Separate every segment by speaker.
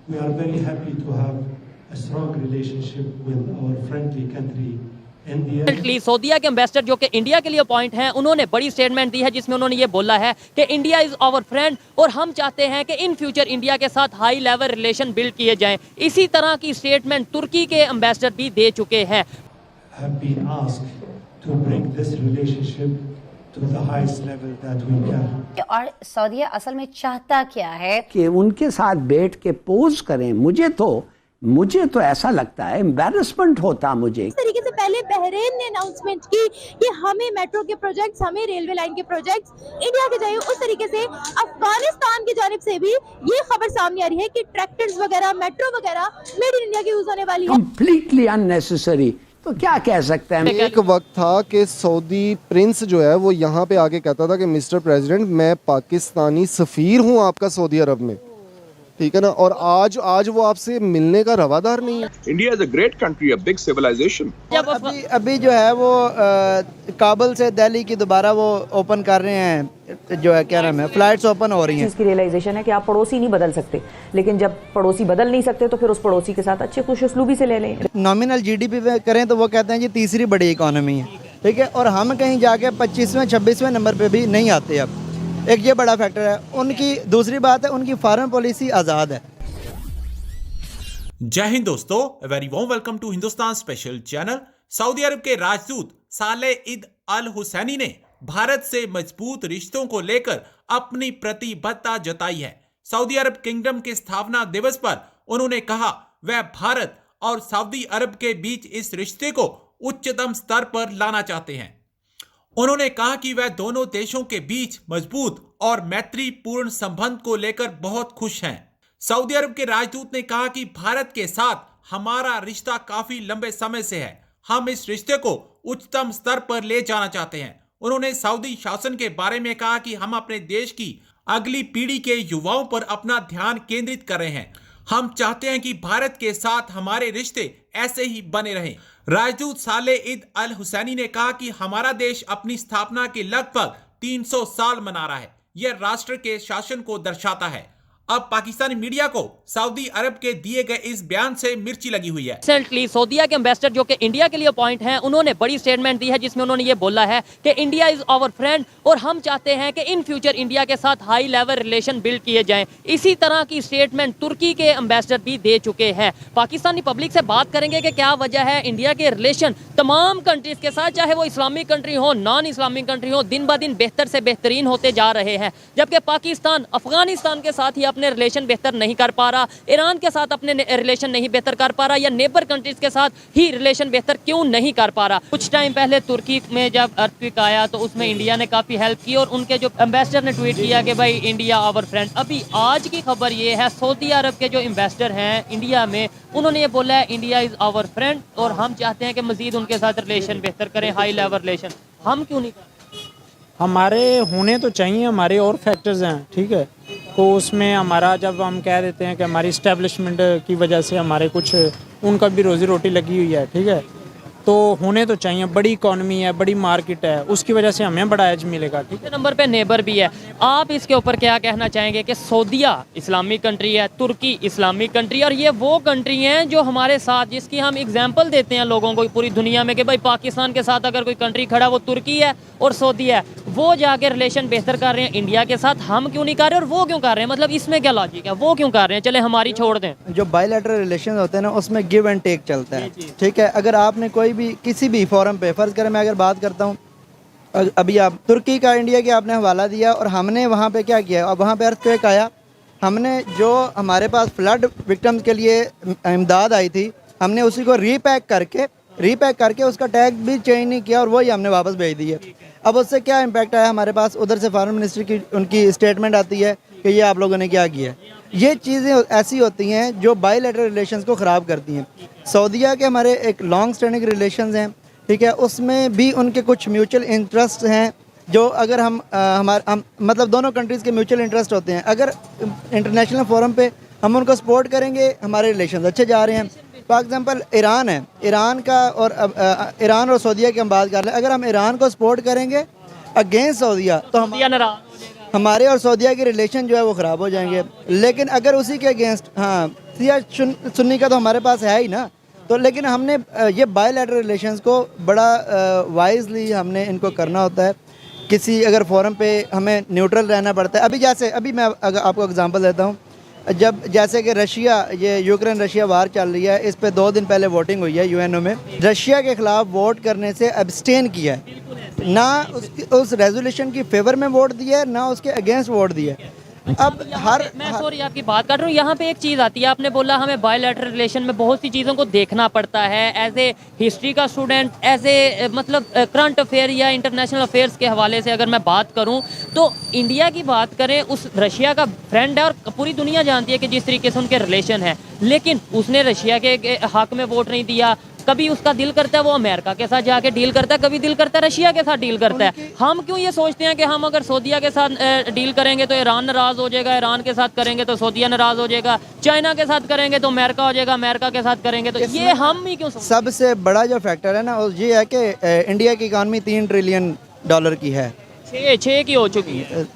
Speaker 1: We are very happy to have a strong relationship with our friendly country, India.
Speaker 2: सऊदीया के ambassador जो कि India के लिए appoint हैं, उन्होंने बड़ी स्टेटमेंट दी है जिसमें उन्होंने ये बोला है कि इंडिया इज आवर फ्रेंड और हम चाहते हैं कि इन फ्यूचर इंडिया के साथ हाई लेवल रिलेशन बिल्ड किए जाएं। इसी तरह की स्टेटमेंट तुर्की के एम्बेसडर भी दे चुके हैं।
Speaker 1: Have been asked to bring this relationship to the highest level that we can.
Speaker 3: और सऊदीया असल में चाहता क्या है
Speaker 4: कि उनके साथ बैठ के पोज करें। मुझे तो ऐसा लगता है एम्बैरेसमेंट होता मुझे।
Speaker 5: इस तरीके से पहले बहरीन ने अनाउंसमेंट की कि हमें मेट्रो के प्रोजेक्ट्स, हमें रेलवे लाइन के प्रोजेक्ट्स इंडिया के चाहिए, उस तरीके से अफगानिस्तान की जानिब से भी ये खबर सामने आ रही है कि ट्रैक्टर्स वगैरह, मेट्रो वगैरह मेड इन इंडिया की यूज होने वाली है।
Speaker 4: Completely unnecessary. तो क्या कह सकते हैं।
Speaker 6: एक वक्त था कि सऊदी प्रिंस जो है वो यहाँ पे आके कहता था कि मिस्टर प्रेसिडेंट मैं पाकिस्तानी सफ़ीर हूँ आपका सऊदी अरब में, ठीक है ना, और आज वो आपसे मिलने का रवादार नहीं है।
Speaker 7: India is a great country, a big civilisation.
Speaker 8: अभी जो है वो काबुल से दिल्ली की दोबारा वो ओपन कर रहे हैं, जो है क्या नाम है, फ्लाइट्स ओपन हो रही हैं।
Speaker 9: इसकी रियलाइजेशन है कि आप पड़ोसी नहीं बदल सकते, लेकिन जब पड़ोसी बदल नहीं सकते तो फिर उस पड़ोसी के साथ अच्छे खुश उसलूबी से ले लें।
Speaker 8: नॉमिनल जीडीपी करें तो वो कहते हैं जी तीसरी बड़ी इकोनॉमी है, ठीक है, और हम कहीं जाके 25वें 26वें नंबर पे भी नहीं आते। अब एक ये बड़ा फैक्टर है उनकी। दूसरी बात है उनकी फॉरेन पॉलिसी आज़ाद है।
Speaker 10: जय हिंद दोस्तों, very warm welcome to Hindustan special channel. Saudi Arab के राजदूत सालेह ईद अल हुसैनी ने भारत से मजबूत रिश्तों को लेकर अपनी प्रतिबद्धता जताई है। सऊदी अरब किंगडम के स्थापना दिवस पर उन्होंने कहा वह भारत और सऊदी अरब के बीच इस रिश्ते को उच्चतम स्तर पर लाना चाहते हैं। उन्होंने कहा कि वह दोनों देशों के बीच मजबूत और मैत्रीपूर्ण संबंध को लेकर बहुत खुश हैं। सऊदी अरब के राजदूत ने कहा कि भारत के साथ हमारा रिश्ता काफी लंबे समय से है, हम इस रिश्ते को उच्चतम स्तर पर ले जाना चाहते हैं। उन्होंने सऊदी शासन के बारे में कहा कि हम अपने देश की अगली पीढ़ी के युवाओं पर अपना ध्यान केंद्रित कर रहे हैं। हम चाहते हैं कि भारत के साथ हमारे रिश्ते ऐसे ही बने रहें। राजदूत सालेह ईद अल हुसैनी ने कहा कि हमारा देश अपनी स्थापना के लगभग 300 साल मना रहा है। यह राष्ट्र के शासन को दर्शाता है। अब पाकिस्तानी मीडिया को सऊदी अरब के दिए गए इस बयान से मिर्ची लगी हुई है।
Speaker 2: रिसेंटली सऊदीया के एम्बेसडर जो कि इंडिया के लिए अपॉइंट हैं, उन्होंने बड़ी स्टेटमेंट दी है जिसमें उन्होंने ये बोला है कि इंडिया इज आवर फ्रेंड और हम चाहते हैं कि इन फ्यूचर इंडिया के साथ हाई लेवल रिलेशन बिल्ड किए जाएं। इसी तरह की स्टेटमेंट तुर्की के एम्बेसडर भी दे चुके हैं। पाकिस्तानी पब्लिक से बात करेंगे कि क्या वजह है इंडिया के रिलेशन तमाम कंट्रीज के साथ, चाहे वो इस्लामिक कंट्री हो, नॉन इस्लामिक कंट्री हो, दिन ब दिन बेहतर से बेहतरीन होते जा रहे हैं, जबकि पाकिस्तान अफगानिस्तान के साथ ही अपने रिलेशन बेहतर नहीं कर पा रहा, ईरान के साथ अपने रिलेशन नहीं बेहतर कर पा रहा, या नेबर कंट्रीज के साथ ही रिलेशन बेहतर क्यों नहीं कर पा रहा। कुछ टाइम पहले तुर्की में जब अर्थक्वेक आया तो उसमें इंडिया ने काफी हेल्प की और उनके जो एम्बेसडर ने ट्वीट किया कि भाई इंडिया आवर फ्रेंड। अभी आज की खबर ये है सऊदी अरब के जो एम्बेसडर हैं इंडिया में, उन्होंने ये बोला है इंडिया इज आवर फ्रेंड और हम चाहते हैं कि मजीद उनके साथ रिलेशन बेहतर करें, हाई लेवल रिलेशन। हम क्यों नहीं कर?
Speaker 11: हमारे होने तो चाहिए, हमारे और फैक्टर्स हैं, ठीक है, तो उसमें हमारा जब हम कह देते हैं कि हमारी इस्टेब्लिशमेंट की वजह से हमारे कुछ उनका भी रोजी रोटी लगी हुई है, ठीक है, तो होने तो चाहिए। बड़ी इकॉनमी है, बड़ी मार्केट है, उसकी वजह से हमें बड़ा एज मिलेगा। ठीक है,
Speaker 2: नंबर पे नेबर भी है। आप इसके ऊपर क्या कहना चाहेंगे कि सऊदीया इस्लामिक कंट्री है, तुर्की इस्लामिक कंट्री, और ये वो कंट्री हैं जो हमारे साथ, जिसकी हम एग्जांपल देते हैं लोगों को पूरी दुनिया में कि भाई पाकिस्तान के साथ अगर कोई कंट्री खड़ा वो तुर्की है और सऊदी है, वो जाके रिलेशन बेहतर कर रहे हैं इंडिया के साथ, हम क्यों नहीं कर रहे और वो क्यों कर रहे हैं? मतलब इसमें क्या लॉजिक है? वो क्यों कर रहे हैं? चले हमारी छोड़ दें।
Speaker 8: जो बायलैटरल रिलेशन होते हैं ना, उसमें गिव एंड टेक चलता है, ठीक है। अगर आपने कोई भी किसी भी फोरम पे, फर्ज करें मैं अगर बात करता हूँ, अभी आप तुर्की का इंडिया के आपने हवाला दिया और हमने वहाँ पे क्या किया, अब वहाँ पे अर्थक्वेक आया, हमने जो हमारे पास फ्लड विक्टिम्स के लिए इमदाद आई थी, हमने उसी को रीपैक करके उसका टैग भी चेंज नहीं किया और वही हमने वापस भेज दी है। अब उससे क्या इम्पैक्ट आया हमारे पास, उधर से फॉरेन मिनिस्ट्री की उनकी स्टेटमेंट आती है कि ये आप लोगों ने क्या किया। ये चीज़ें ऐसी होती हैं जो बायलैटरल रिलेशंस को ख़राब करती हैं। सऊदीया के हमारे एक लॉन्ग स्टैंडिंग रिलेशंस हैं, ठीक है, उसमें भी उनके कुछ म्यूचुअल इंटरेस्ट हैं जो अगर हम मतलब दोनों कंट्रीज़ के म्यूचुअल इंटरेस्ट होते हैं। अगर इंटरनेशनल फोरम पे हम उनको सपोर्ट करेंगे, हमारे रिलेशंस अच्छे जा रहे हैं। फॉर एग्जांपल ईरान है, ईरान और सऊदीया की हम बात कर रहे हैं, अगर हम ईरान को सपोर्ट करेंगे अगेंस्ट सऊदीया तो हम हमारे और सऊदीया के रिलेशन जो है वो ख़राब हो जाएंगे। लेकिन अगर उसी के अगेंस्ट, हाँ, सिया सुन्नी का तो हमारे पास है ही ना, तो लेकिन हमने ये बायलैटरल रिलेशंस को बड़ा वाइजली हमने इनको करना होता है। किसी अगर फोरम पे हमें न्यूट्रल रहना पड़ता है। अभी मैं अगर आपको एग्जांपल देता हूँ, जब जैसे कि रशिया, ये यूक्रेन रशिया वार चल रही है, इस पे 2 दिन पहले वोटिंग हुई है यूएनओ में, रशिया के खिलाफ वोट करने से अब्सटेन किया है, ना उस रेजोल्यूशन की फेवर में वोट दिया है, ना उसके अगेंस्ट वोट दिया है। अब
Speaker 2: मैं सॉरी आपकी बात कर रहा हूँ, यहाँ पे एक चीज़ आती है, आपने बोला हमें बायलैटरल रिलेशन में बहुत सी चीज़ों को देखना पड़ता है एज ए हिस्ट्री का स्टूडेंट, एज ए मतलब करंट अफेयर या इंटरनेशनल अफेयर्स के हवाले से अगर मैं बात करूँ तो इंडिया की बात करें, उस रशिया का फ्रेंड है और पूरी दुनिया जानती है कि जिस तरीके से उनके रिलेशन है, लेकिन उसने रशिया के हक में वोट नहीं दिया। कभी उसका दिल करता है वो अमेरिका के साथ जाके डील करता है, कभी दिल करता है रशिया के साथ डील करता है। हम क्यों ये सोचते हैं कि हम अगर सऊदीया के साथ डील करेंगे तो ईरान नाराज हो जाएगा, ईरान के साथ करेंगे तो सऊदीया नाराज हो जाएगा, चाइना के साथ करेंगे तो अमेरिका हो जाएगा, अमेरिका के साथ करेंगे तो ये हम ही क्यों?
Speaker 8: सबसे बड़ा जो फैक्टर है ना वो ये है कि इंडिया की इकानमी $3 ट्रिलियन की है,
Speaker 2: 6 की हो चुकी है,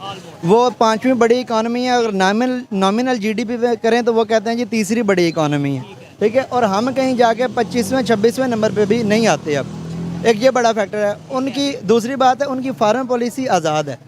Speaker 8: वो 5वीं बड़ी इकानमी है। अगर नॉमिनल जीडीपी पे करें तो वो कहते हैं जी तीसरी बड़ी इकानमी है, ठीक है, और हम कहीं जाके 25वें 26वें नंबर पे भी नहीं आते। अब एक ये बड़ा फैक्टर है उनकी। दूसरी बात है उनकी फॉरेन पॉलिसी आज़ाद है,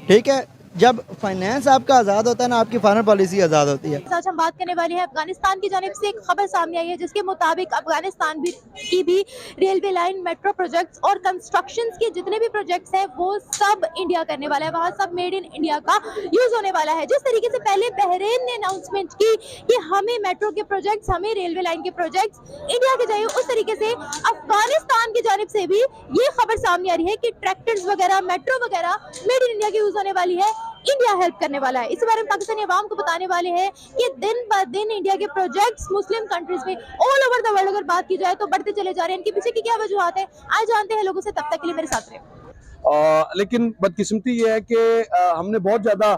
Speaker 8: ठीक है, जब फाइनेंस आपका आज़ाद होता है ना, आपकी फॉरेन पॉलिसी आज़ाद होती है।
Speaker 5: आज हम बात करने वाले हैं अफगानिस्तान की जानिब से एक खबर सामने आई है जिसके मुताबिक अफगानिस्तान की भी रेलवे लाइन, मेट्रो प्रोजेक्ट्स और कंस्ट्रक्शंस के जितने भी प्रोजेक्ट्स हैं वो सब इंडिया करने वाला है, वहाँ सब मेड इन इंडिया का यूज होने वाला है। जिस तरीके से पहले बहरीन ने अनाउंसमेंट की कि हमें मेट्रो के प्रोजेक्ट्स, हमें रेलवे लाइन के प्रोजेक्ट्स इंडिया के चाहिए, उस तरीके से अफगानिस्तान की जानिब से भी ये खबर सामने आ रही है कि ट्रैक्टर्स वगैरह, मेट्रो वगैरह मेड इन इंडिया की यूज होने वाली है, इंडिया हेल्प करने वाला है। इस बारे में पाकिस्तानी अवाम को बताने वाले हैं कि दिन ब दिन इंडिया के प्रोजेक्ट्स मुस्लिम कंट्रीज में ऑल ओवर द वर्ल्ड अगर बात की जाए तो बढ़ते चले जा रहे हैं। इनके पीछे की क्या वजूहत है, आज जानते हैं लोगों से। तब तक के लिए मेरे साथ रहे।
Speaker 12: लेकिन बदकिस्मती ये है कि हमने बहुत ज्यादा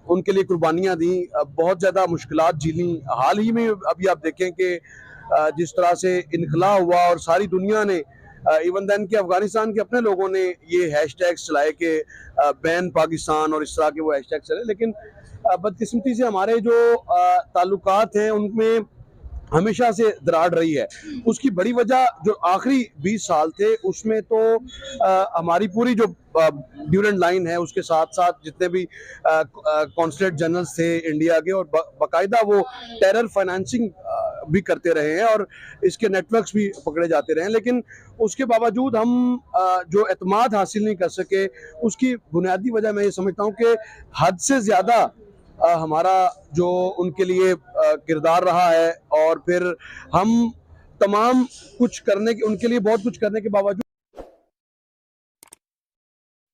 Speaker 12: उनके लिए कुर्बानियां दी, बहुत ज्यादा मुश्किलात झेली। हाल ही में अभी आप देखें कि जिस तरह से इनकलाब हुआ और सारी दुनिया ने, इवन देन के अफगानिस्तान के अपने लोगों ने ये हैशटैग्स चलाए कि बैन पाकिस्तान और इस तरह के वो हैशटैग चले, लेकिन बदकिस्मती से हमारे जो ताल्लुकात हैं उनमें हमेशा से दरार रही है। उसकी बड़ी वजह जो आखिरी 20 साल थे उसमें तो हमारी पूरी जो ड्यूरेंट लाइन है उसके साथ साथ जितने भी कॉन्सुलेट जनरल्स थे इंडिया के, और बाकायदा वो टेरर फाइनेंसिंग भी करते रहे हैं और इसके नेटवर्क्स भी पकड़े जाते रहे हैं, लेकिन उसके बावजूद हम जो एतमाद हासिल नहीं कर सके, उसकी बुनियादी वजह मैं ये समझता हूँ कि हद से ज़्यादा हमारा जो उनके लिए किरदार रहा है, और फिर हम तमाम कुछ करने के, उनके लिए बहुत कुछ करने के बावजूद